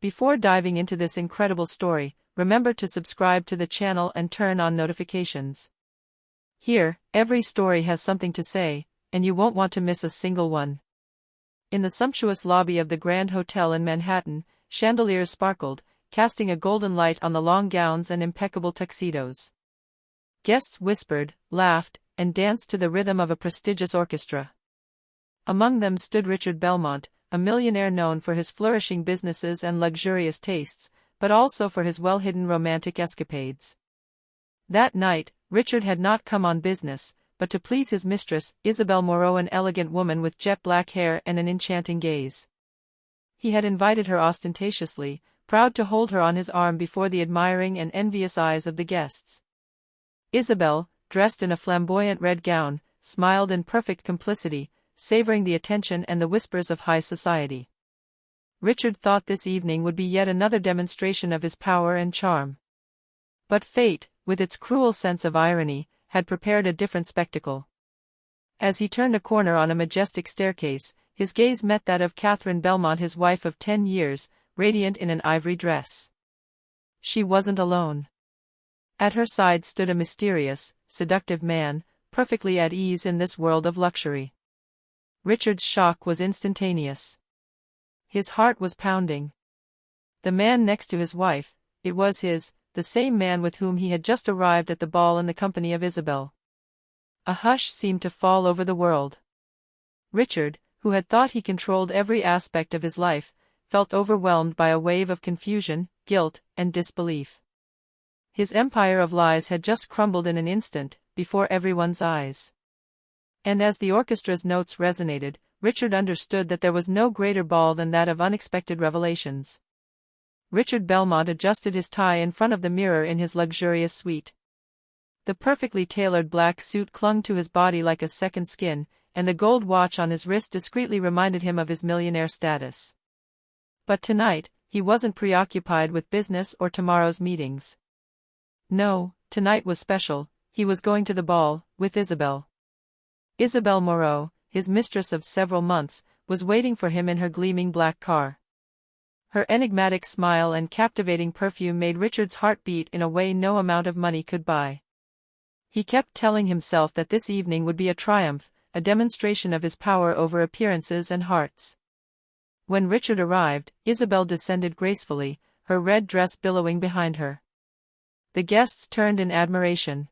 Before diving into this incredible story, remember to subscribe to the channel and turn on notifications. Here, every story has something to say, and you won't want to miss a single one. In the sumptuous lobby of the Grand Hotel in Manhattan, chandeliers sparkled, casting a golden light on the long gowns and impeccable tuxedos. Guests whispered, laughed, and danced to the rhythm of a prestigious orchestra. Among them stood Richard Belmont, a millionaire known for his flourishing businesses and luxurious tastes, but also for his well-hidden romantic escapades. That night, Richard had not come on business, but to please his mistress, Isabel Moreau, an elegant woman with jet black hair and an enchanting gaze. He had invited her ostentatiously, proud to hold her on his arm before the admiring and envious eyes of the guests. Isabel, dressed in a flamboyant red gown, smiled in perfect complicity, savoring the attention and the whispers of high society. Richard thought this evening would be yet another demonstration of his power and charm. But fate, with its cruel sense of irony, had prepared a different spectacle. As he turned a corner on a majestic staircase, his gaze met that of Catherine Belmont, his wife of 10 years, radiant in an ivory dress. She wasn't alone. At her side stood a mysterious, seductive man, perfectly at ease in this world of luxury. Richard's shock was instantaneous. His heart was pounding. The man next to his wife, it was the same man with whom he had just arrived at the ball in the company of Isabel. A hush seemed to fall over the world. Richard, who had thought he controlled every aspect of his life, felt overwhelmed by a wave of confusion, guilt, and disbelief. His empire of lies had just crumbled in an instant, before everyone's eyes. And as the orchestra's notes resonated, Richard understood that there was no greater ball than that of unexpected revelations. Richard Belmont adjusted his tie in front of the mirror in his luxurious suite. The perfectly tailored black suit clung to his body like a second skin, and the gold watch on his wrist discreetly reminded him of his millionaire status. But tonight, he wasn't preoccupied with business or tomorrow's meetings. No, tonight was special. He was going to the ball, with Isabel. Isabel Moreau, his mistress of several months, was waiting for him in her gleaming black car. Her enigmatic smile and captivating perfume made Richard's heart beat in a way no amount of money could buy. He kept telling himself that this evening would be a triumph, a demonstration of his power over appearances and hearts. When Richard arrived, Isabel descended gracefully, her red dress billowing behind her. The guests turned in admiration.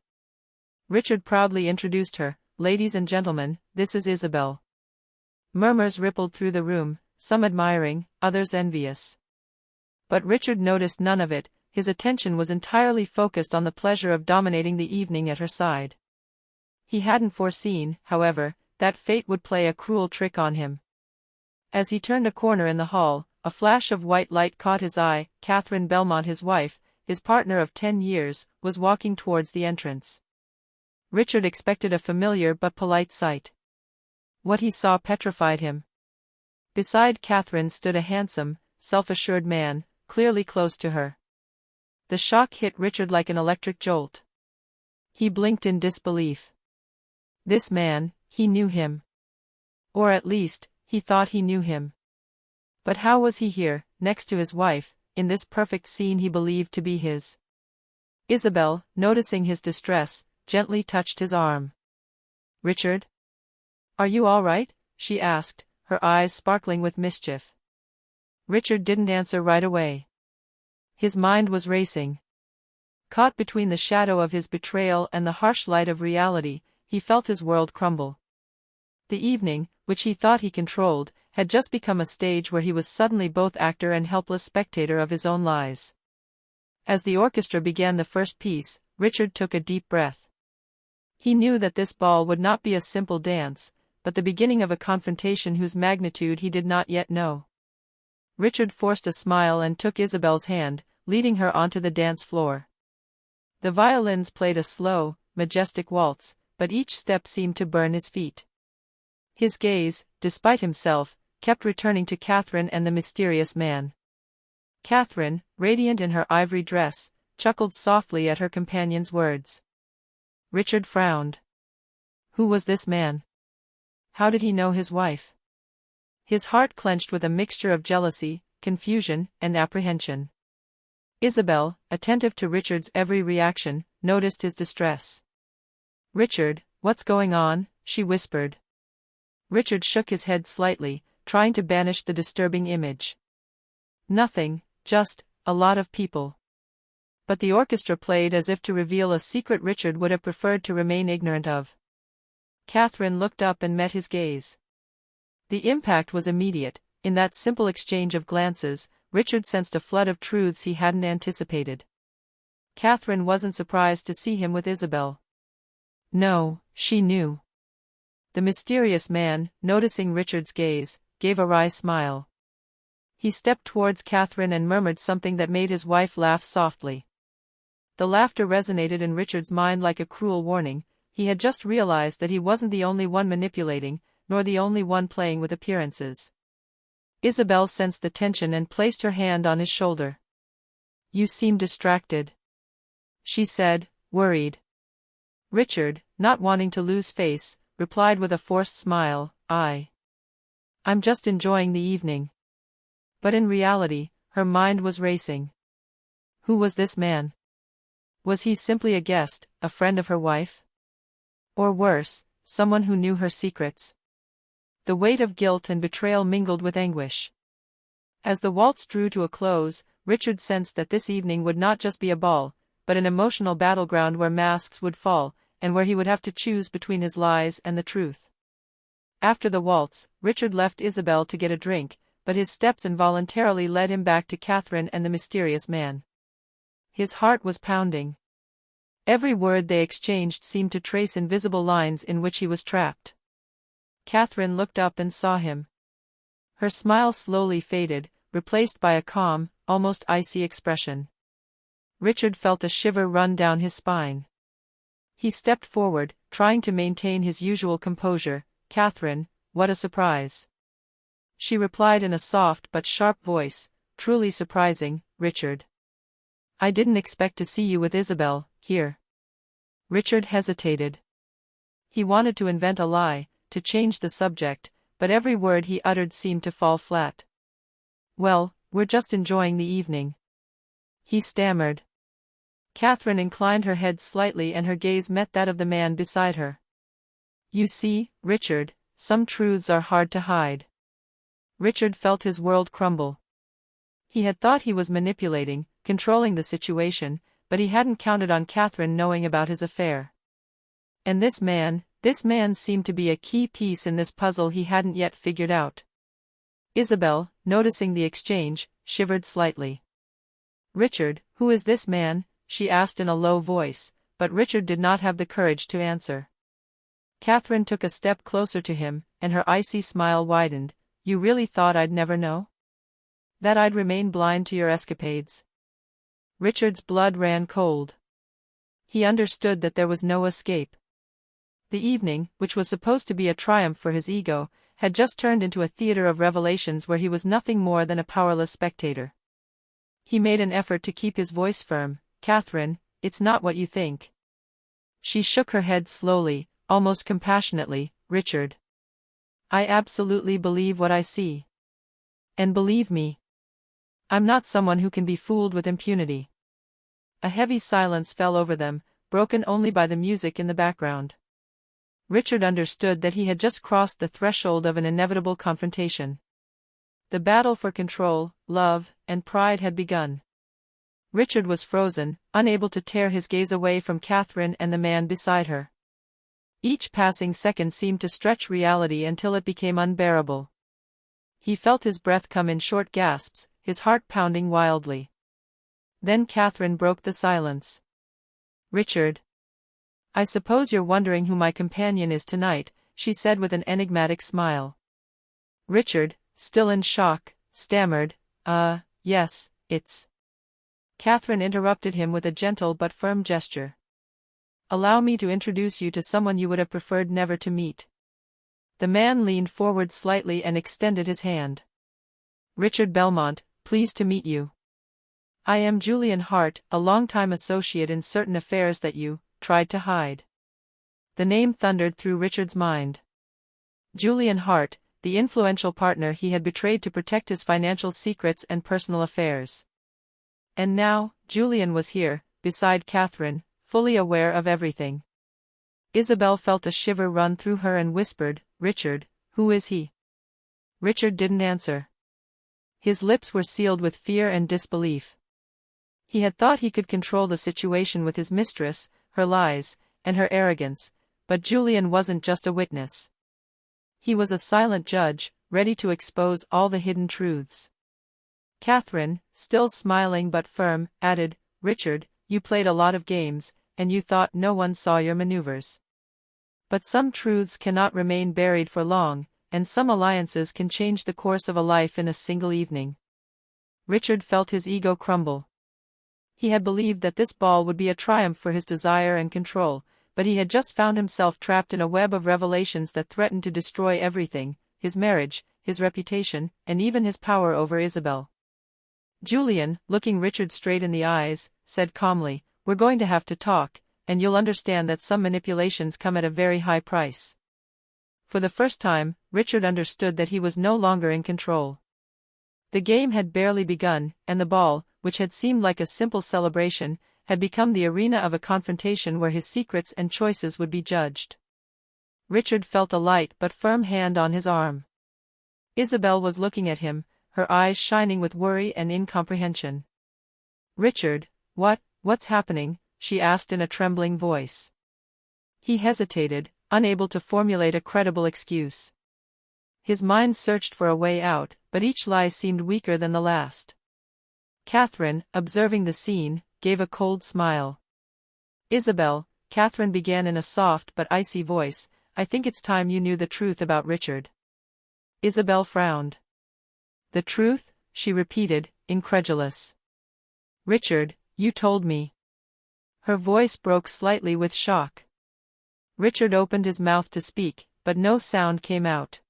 Richard proudly introduced her. "Ladies and gentlemen, this is Isabel." Murmurs rippled through the room, some admiring, others envious. But Richard noticed none of it. His attention was entirely focused on the pleasure of dominating the evening at her side. He hadn't foreseen, however, that fate would play a cruel trick on him. As he turned a corner in the hall, a flash of white light caught his eye. Catherine Belmont, his wife, his partner of 10 years, was walking towards the entrance. Richard expected a familiar but polite sight. What he saw petrified him. Beside Catherine stood a handsome, self-assured man, clearly close to her. The shock hit Richard like an electric jolt. He blinked in disbelief. This man, he knew him. Or at least, he thought he knew him. But how was he here, next to his wife, in this perfect scene he believed to be his? Isabel, noticing his distress, gently touched his arm. "Richard? Are you all right?" she asked, her eyes sparkling with mischief. Richard didn't answer right away. His mind was racing. Caught between the shadow of his betrayal and the harsh light of reality, he felt his world crumble. The evening, which he thought he controlled, had just become a stage where he was suddenly both actor and helpless spectator of his own lies. As the orchestra began the first piece, Richard took a deep breath. He knew that this ball would not be a simple dance, but the beginning of a confrontation whose magnitude he did not yet know. Richard forced a smile and took Isabel's hand, leading her onto the dance floor. The violins played a slow, majestic waltz, but each step seemed to burn his feet. His gaze, despite himself, kept returning to Catherine and the mysterious man. Catherine, radiant in her ivory dress, chuckled softly at her companion's words. Richard frowned. Who was this man? How did he know his wife? His heart clenched with a mixture of jealousy, confusion, and apprehension. Isabel, attentive to Richard's every reaction, noticed his distress. "Richard, what's going on?" she whispered. Richard shook his head slightly, trying to banish the disturbing image. "Nothing, just a lot of people." But the orchestra played as if to reveal a secret Richard would have preferred to remain ignorant of. Catherine looked up and met his gaze. The impact was immediate. In that simple exchange of glances, Richard sensed a flood of truths he hadn't anticipated. Catherine wasn't surprised to see him with Isabel. No, she knew. The mysterious man, noticing Richard's gaze, gave a wry smile. He stepped towards Catherine and murmured something that made his wife laugh softly. The laughter resonated in Richard's mind like a cruel warning. He had just realized that he wasn't the only one manipulating, nor the only one playing with appearances. Isabel sensed the tension and placed her hand on his shoulder. "You seem distracted," she said, worried. Richard, not wanting to lose face, replied with a forced smile, I'm just enjoying the evening." But in reality, her mind was racing. Who was this man? Was he simply a guest, a friend of her wife? Or worse, someone who knew her secrets? The weight of guilt and betrayal mingled with anguish. As the waltz drew to a close, Richard sensed that this evening would not just be a ball, but an emotional battleground where masks would fall, and where he would have to choose between his lies and the truth. After the waltz, Richard left Isabel to get a drink, but his steps involuntarily led him back to Catherine and the mysterious man. His heart was pounding. Every word they exchanged seemed to trace invisible lines in which he was trapped. Catherine looked up and saw him. Her smile slowly faded, replaced by a calm, almost icy expression. Richard felt a shiver run down his spine. He stepped forward, trying to maintain his usual composure. "Catherine, what a surprise." She replied in a soft but sharp voice, "Truly surprising, Richard. I didn't expect to see you with Isabel here." Richard hesitated. He wanted to invent a lie, to change the subject, but every word he uttered seemed to fall flat. "Well, we're just enjoying the evening," he stammered. Catherine inclined her head slightly and her gaze met that of the man beside her. "You see, Richard, some truths are hard to hide." Richard felt his world crumble. He had thought he was manipulating, controlling the situation, but he hadn't counted on Catherine knowing about his affair. And this man seemed to be a key piece in this puzzle he hadn't yet figured out. Isabel, noticing the exchange, shivered slightly. "Richard, who is this man?" she asked in a low voice, but Richard did not have the courage to answer. Catherine took a step closer to him, and her icy smile widened. "You really thought I'd never know? That I'd remain blind to your escapades?" Richard's blood ran cold. He understood that there was no escape. The evening, which was supposed to be a triumph for his ego, had just turned into a theater of revelations where he was nothing more than a powerless spectator. He made an effort to keep his voice firm. "Catherine, it's not what you think." She shook her head slowly, almost compassionately. "Richard, I absolutely believe what I see. And believe me, I'm not someone who can be fooled with impunity." A heavy silence fell over them, broken only by the music in the background. Richard understood that he had just crossed the threshold of an inevitable confrontation. The battle for control, love, and pride had begun. Richard was frozen, unable to tear his gaze away from Catherine and the man beside her. Each passing second seemed to stretch reality until it became unbearable. He felt his breath come in short gasps, his heart pounding wildly. Then Catherine broke the silence. "Richard, I suppose you're wondering who my companion is tonight," she said with an enigmatic smile. Richard, still in shock, stammered, Yes, it's..." Catherine interrupted him with a gentle but firm gesture. "Allow me to introduce you to someone you would have preferred never to meet." The man leaned forward slightly and extended his hand. "Richard Belmont, pleased to meet you. I am Julian Hart, a longtime associate in certain affairs that you tried to hide." The name thundered through Richard's mind. Julian Hart, the influential partner he had betrayed to protect his financial secrets and personal affairs. And now, Julian was here, beside Catherine, fully aware of everything. Isabel felt a shiver run through her and whispered, "Richard, who is he?" Richard didn't answer. His lips were sealed with fear and disbelief. He had thought he could control the situation with his mistress, her lies, and her arrogance, but Julian wasn't just a witness. He was a silent judge, ready to expose all the hidden truths. Catherine, still smiling but firm, added, "Richard, you played a lot of games, and you thought no one saw your maneuvers. But some truths cannot remain buried for long, and some alliances can change the course of a life in a single evening." Richard felt his ego crumble. He had believed that this ball would be a triumph for his desire and control, but he had just found himself trapped in a web of revelations that threatened to destroy everything: his marriage, his reputation, and even his power over Isabel. Julian, looking Richard straight in the eyes, said calmly, "We're going to have to talk, and you'll understand that some manipulations come at a very high price." For the first time, Richard understood that he was no longer in control. The game had barely begun, and the ball, which had seemed like a simple celebration, had become the arena of a confrontation where his secrets and choices would be judged. Richard felt a light but firm hand on his arm. Isabel was looking at him, her eyes shining with worry and incomprehension. "Richard, what's happening?" she asked in a trembling voice. He hesitated, unable to formulate a credible excuse. His mind searched for a way out, but each lie seemed weaker than the last. Catherine, observing the scene, gave a cold smile. "Isabel," Catherine began in a soft but icy voice, "I think it's time you knew the truth about Richard." Isabel frowned. "The truth?" she repeated, incredulous. "Richard, you told me." Her voice broke slightly with shock. Richard opened his mouth to speak, but no sound came out.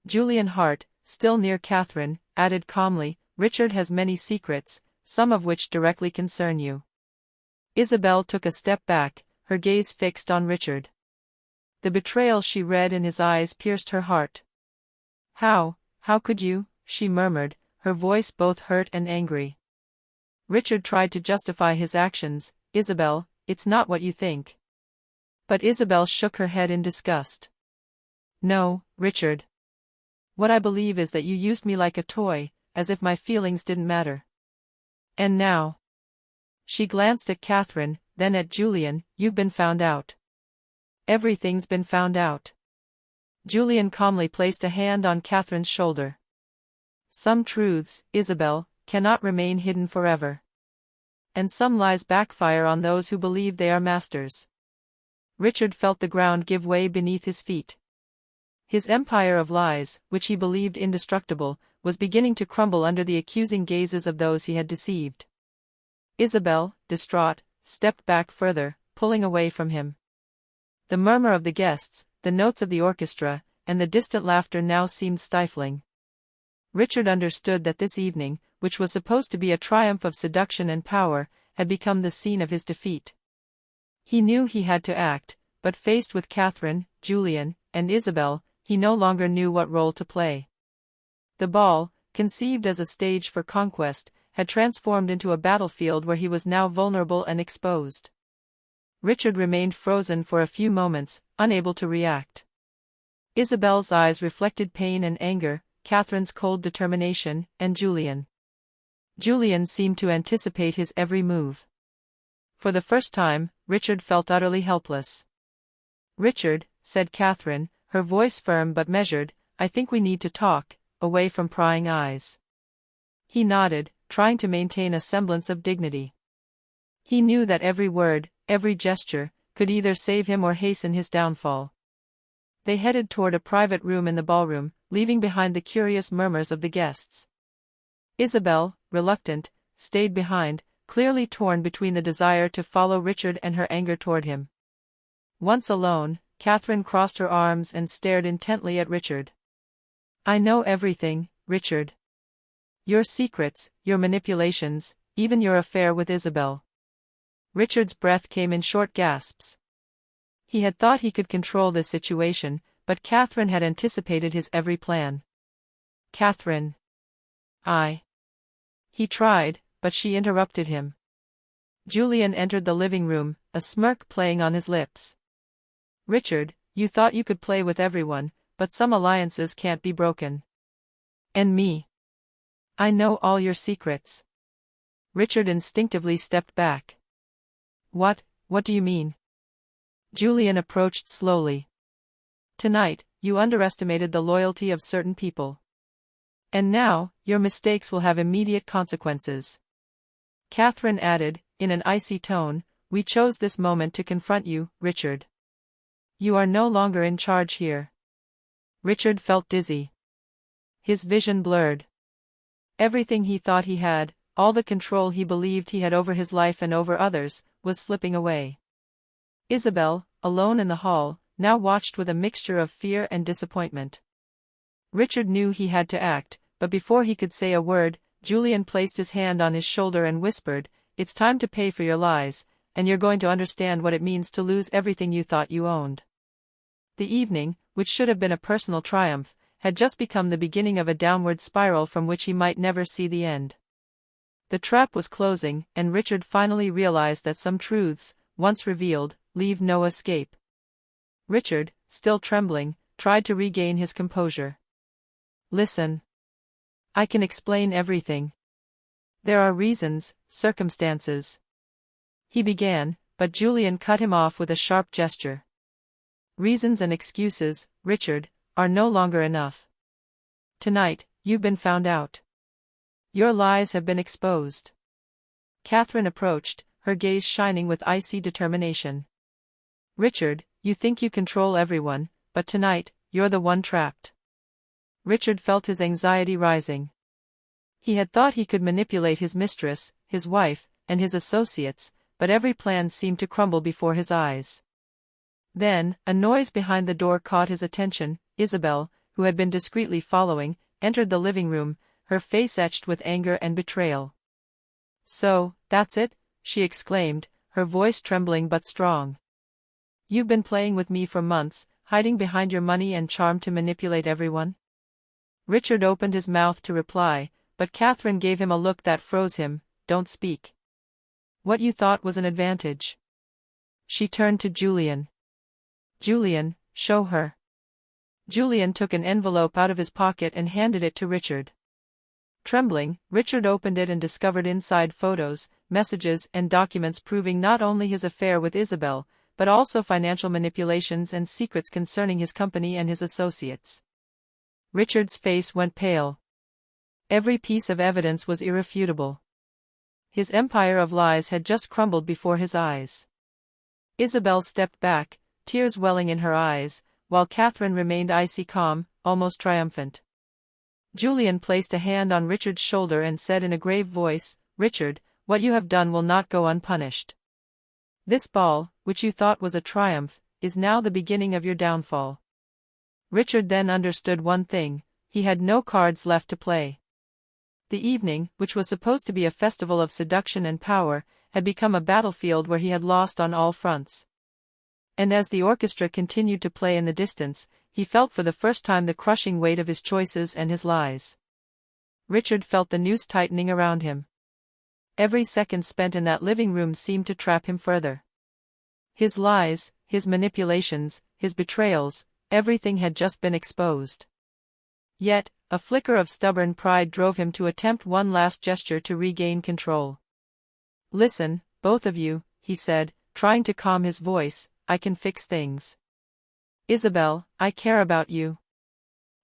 Julian Hart, still near Catherine, added calmly, "Richard has many secrets, some of which directly concern you." Isabel took a step back, her gaze fixed on Richard. The betrayal she read in his eyes pierced her heart. How could you?" she murmured, her voice both hurt and angry. Richard tried to justify his actions. "Isabel, it's not what you think." But Isabel shook her head in disgust. "No, Richard. What I believe is that you used me like a toy, as if my feelings didn't matter. And now—" She glanced at Catherine, then at Julian, "You've been found out. Everything's been found out." Julian calmly placed a hand on Catherine's shoulder. "Some truths, Isabel, cannot remain hidden forever. And some lies backfire on those who believe they are masters." Richard felt the ground give way beneath his feet. His empire of lies, which he believed indestructible, was beginning to crumble under the accusing gazes of those he had deceived. Isabel, distraught, stepped back further, pulling away from him. The murmur of the guests, the notes of the orchestra, and the distant laughter now seemed stifling. Richard understood that this evening, which was supposed to be a triumph of seduction and power, had become the scene of his defeat. He knew he had to act, but faced with Catherine, Julian, and Isabel, he no longer knew what role to play. The ball, conceived as a stage for conquest, had transformed into a battlefield where he was now vulnerable and exposed. Richard remained frozen for a few moments, unable to react. Isabel's eyes reflected pain and anger, Catherine's cold determination, and Julian. Julian seemed to anticipate his every move. For the first time, Richard felt utterly helpless. "Richard," said Catherine, her voice firm but measured, "I think we need to talk, away from prying eyes." He nodded, trying to maintain a semblance of dignity. He knew that every word, every gesture, could either save him or hasten his downfall. They headed toward a private room in the ballroom, leaving behind the curious murmurs of the guests. Isabel, reluctant, stayed behind, clearly torn between the desire to follow Richard and her anger toward him. Once alone, Catherine crossed her arms and stared intently at Richard. "I know everything, Richard. Your secrets, your manipulations, even your affair with Isabel." Richard's breath came in short gasps. He had thought he could control this situation, but Catherine had anticipated his every plan. Catherine. He tried, but she interrupted him. Julian entered the living room, a smirk playing on his lips. Richard, you thought you could play with everyone, but some alliances can't be broken. And me. I know all your secrets. Richard instinctively stepped back. What do you mean? Julian approached slowly. Tonight, you underestimated the loyalty of certain people. And now, your mistakes will have immediate consequences. Catherine added, in an icy tone, we chose this moment to confront you, Richard. You are no longer in charge here. Richard felt dizzy. His vision blurred. Everything he thought he had, all the control he believed he had over his life and over others, was slipping away. Isabel, alone in the hall, now watched with a mixture of fear and disappointment. Richard knew he had to act, but before he could say a word, Julian placed his hand on his shoulder and whispered, it's time to pay for your lies, and you're going to understand what it means to lose everything you thought you owned. The evening, which should have been a personal triumph, had just become the beginning of a downward spiral from which he might never see the end. The trap was closing, and Richard finally realized that some truths, once revealed, leave no escape. Richard, still trembling, tried to regain his composure. Listen. I can explain everything. There are reasons, circumstances. He began, but Julian cut him off with a sharp gesture. Reasons and excuses, Richard, are no longer enough. Tonight, you've been found out. Your lies have been exposed. Catherine approached, her gaze shining with icy determination. Richard, you think you control everyone, but tonight, you're the one trapped. Richard felt his anxiety rising. He had thought he could manipulate his mistress, his wife, and his associates, but every plan seemed to crumble before his eyes. Then, a noise behind the door caught his attention. Isabel, who had been discreetly following, entered the living room, her face etched with anger and betrayal. So, that's it, she exclaimed, her voice trembling but strong. You've been playing with me for months, hiding behind your money and charm to manipulate everyone? Richard opened his mouth to reply, but Catherine gave him a look that froze him. Don't speak. What you thought was an advantage. She turned to Julian. Julian, show her. Julian took an envelope out of his pocket and handed it to Richard. Trembling, Richard opened it and discovered inside photos, messages and documents proving not only his affair with Isabel, but also financial manipulations and secrets concerning his company and his associates. Richard's face went pale. Every piece of evidence was irrefutable. His empire of lies had just crumbled before his eyes. Isabel stepped back, tears welling in her eyes, while Catherine remained icy calm, almost triumphant. Julian placed a hand on Richard's shoulder and said in a grave voice, Richard, what you have done will not go unpunished. This ball, which you thought was a triumph, is now the beginning of your downfall. Richard then understood one thing, he had no cards left to play. The evening, which was supposed to be a festival of seduction and power, had become a battlefield where he had lost on all fronts. And as the orchestra continued to play in the distance, he felt for the first time the crushing weight of his choices and his lies. Richard felt the noose tightening around him. Every second spent in that living room seemed to trap him further. His lies, his manipulations, his betrayals, everything had just been exposed. Yet, a flicker of stubborn pride drove him to attempt one last gesture to regain control. Listen, both of you, he said, trying to calm his voice, I can fix things. Isabel, I care about you.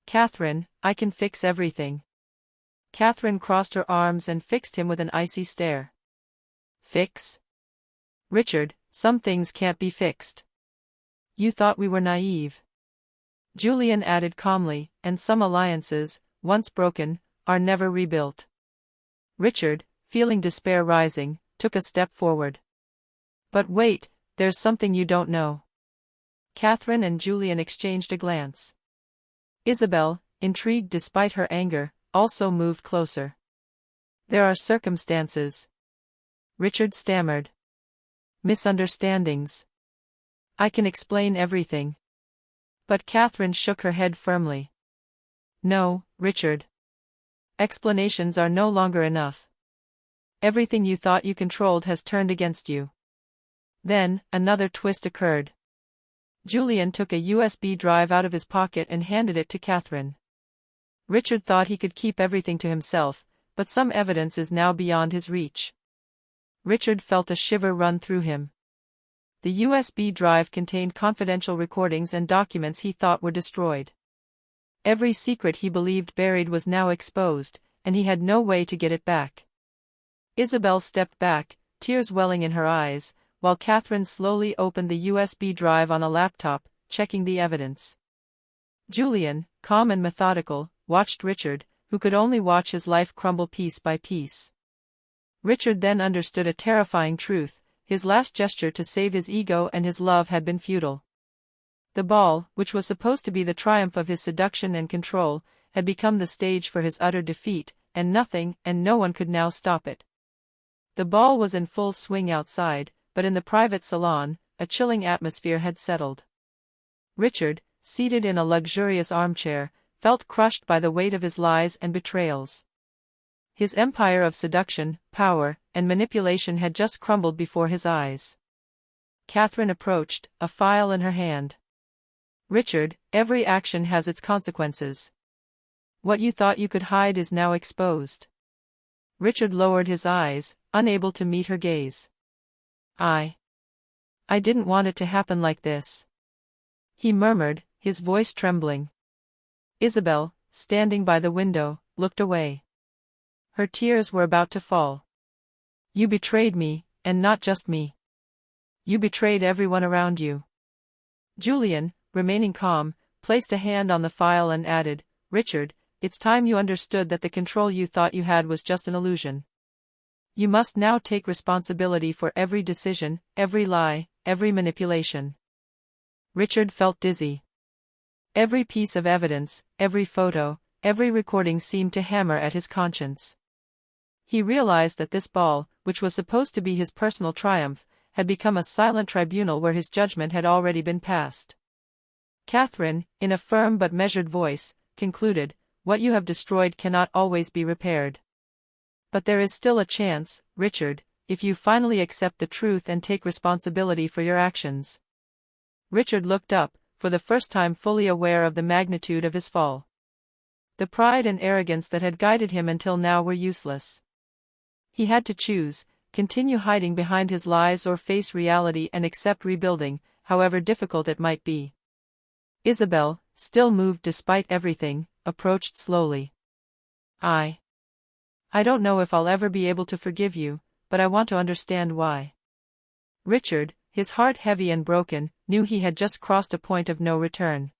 Catherine, I can fix everything. Catherine crossed her arms and fixed him with an icy stare. Fix? Richard, some things can't be fixed. You thought we were naive. Julian added calmly, and some alliances, once broken, are never rebuilt. Richard, feeling despair rising, took a step forward. But wait, there's something you don't know. Catherine and Julian exchanged a glance. Isabel, intrigued despite her anger, also moved closer. There are circumstances. Richard stammered. Misunderstandings. I can explain everything. But Catherine shook her head firmly. No, Richard. Explanations are no longer enough. Everything you thought you controlled has turned against you. Then, another twist occurred. Julian took a USB drive out of his pocket and handed it to Catherine. Richard thought he could keep everything to himself, but some evidence is now beyond his reach. Richard felt a shiver run through him. The USB drive contained confidential recordings and documents he thought were destroyed. Every secret he believed buried was now exposed, and he had no way to get it back. Isabel stepped back, tears welling in her eyes, while Catherine slowly opened the USB drive on a laptop, checking the evidence. Julian, calm and methodical, watched Richard, who could only watch his life crumble piece by piece. Richard then understood a terrifying truth: his last gesture to save his ego and his love had been futile. The ball, which was supposed to be the triumph of his seduction and control, had become the stage for his utter defeat, and nothing and no one could now stop it. The ball was in full swing outside, but in the private salon, a chilling atmosphere had settled. Richard, seated in a luxurious armchair, felt crushed by the weight of his lies and betrayals. His empire of seduction, power, and manipulation had just crumbled before his eyes. Catherine approached, a file in her hand. Richard, every action has its consequences. What you thought you could hide is now exposed. Richard lowered his eyes, unable to meet her gaze. I didn't want it to happen like this, he murmured, his voice trembling. Isabel, standing by the window, looked away. Her tears were about to fall. You betrayed me, and not just me. You betrayed everyone around you. Julian, remaining calm, placed a hand on the file and added, Richard, it's time you understood that the control you thought you had was just an illusion. You must now take responsibility for every decision, every lie, every manipulation. Richard felt dizzy. Every piece of evidence, every photo, every recording seemed to hammer at his conscience. He realized that this ball, which was supposed to be his personal triumph, had become a silent tribunal where his judgment had already been passed. Catherine, in a firm but measured voice, concluded, what you have destroyed cannot always be repaired. But there is still a chance, Richard, if you finally accept the truth and take responsibility for your actions. Richard looked up, for the first time fully aware of the magnitude of his fall. The pride and arrogance that had guided him until now were useless. He had to choose, continue hiding behind his lies or face reality and accept rebuilding, however difficult it might be. Isabel, still moved despite everything, approached slowly. I don't know if I'll ever be able to forgive you, but I want to understand why. Richard, his heart heavy and broken, knew he had just crossed a point of no return.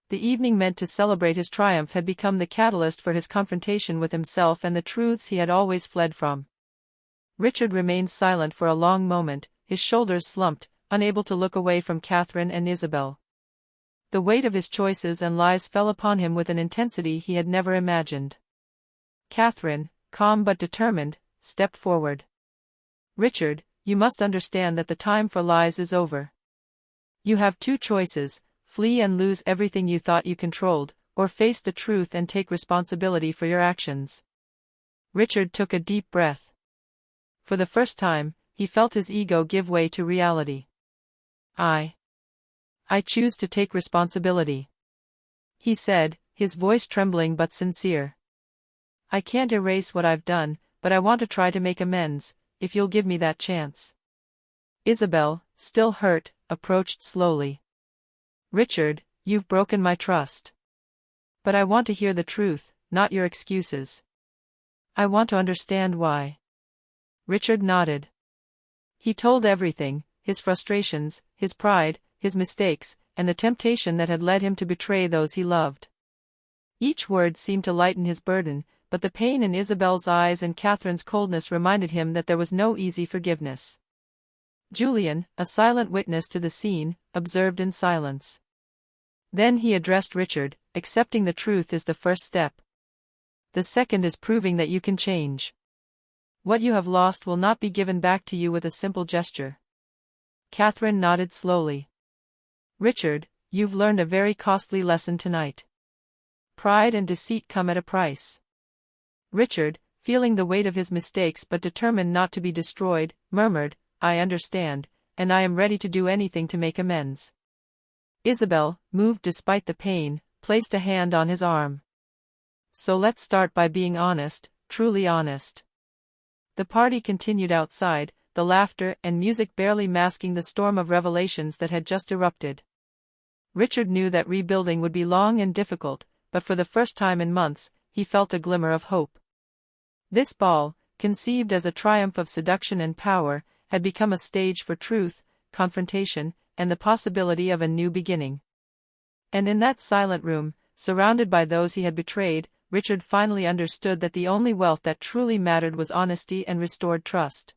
The evening meant to celebrate his triumph had become the catalyst for his confrontation with himself and the truths he had always fled from. Richard remained silent for a long moment, his shoulders slumped, unable to look away from Catherine and Isabel. The weight of his choices and lies fell upon him with an intensity he had never imagined. Catherine, calm but determined, stepped forward. Richard, you must understand that the time for lies is over. You have two choices: flee and lose everything you thought you controlled, or face the truth and take responsibility for your actions. Richard took a deep breath. For the first time, he felt his ego give way to reality. I choose to take responsibility, he said, his voice trembling but sincere. I can't erase what I've done, but I want to try to make amends, if you'll give me that chance. Isabel, still hurt, approached slowly. Richard, you've broken my trust. But I want to hear the truth, not your excuses. I want to understand why. Richard nodded. He told everything: his frustrations, his pride, his mistakes, and the temptation that had led him to betray those he loved. Each word seemed to lighten his burden, but the pain in Isabel's eyes and Catherine's coldness reminded him that there was no easy forgiveness. Julian, a silent witness to the scene, observed in silence. Then he addressed Richard: accepting the truth is the first step. The second is proving that you can change. What you have lost will not be given back to you with a simple gesture. Catherine nodded slowly. Richard, you've learned a very costly lesson tonight. Pride and deceit come at a price. Richard, feeling the weight of his mistakes but determined not to be destroyed, murmured, I understand, and I am ready to do anything to make amends. Isabel, moved despite the pain, placed a hand on his arm. So let's start by being honest, truly honest. The party continued outside, the laughter and music barely masking the storm of revelations that had just erupted. Richard knew that rebuilding would be long and difficult, but for the first time in months, he felt a glimmer of hope. This ball, conceived as a triumph of seduction and power, had become a stage for truth, confrontation, and the possibility of a new beginning. And in that silent room, surrounded by those he had betrayed, Richard finally understood that the only wealth that truly mattered was honesty and restored trust.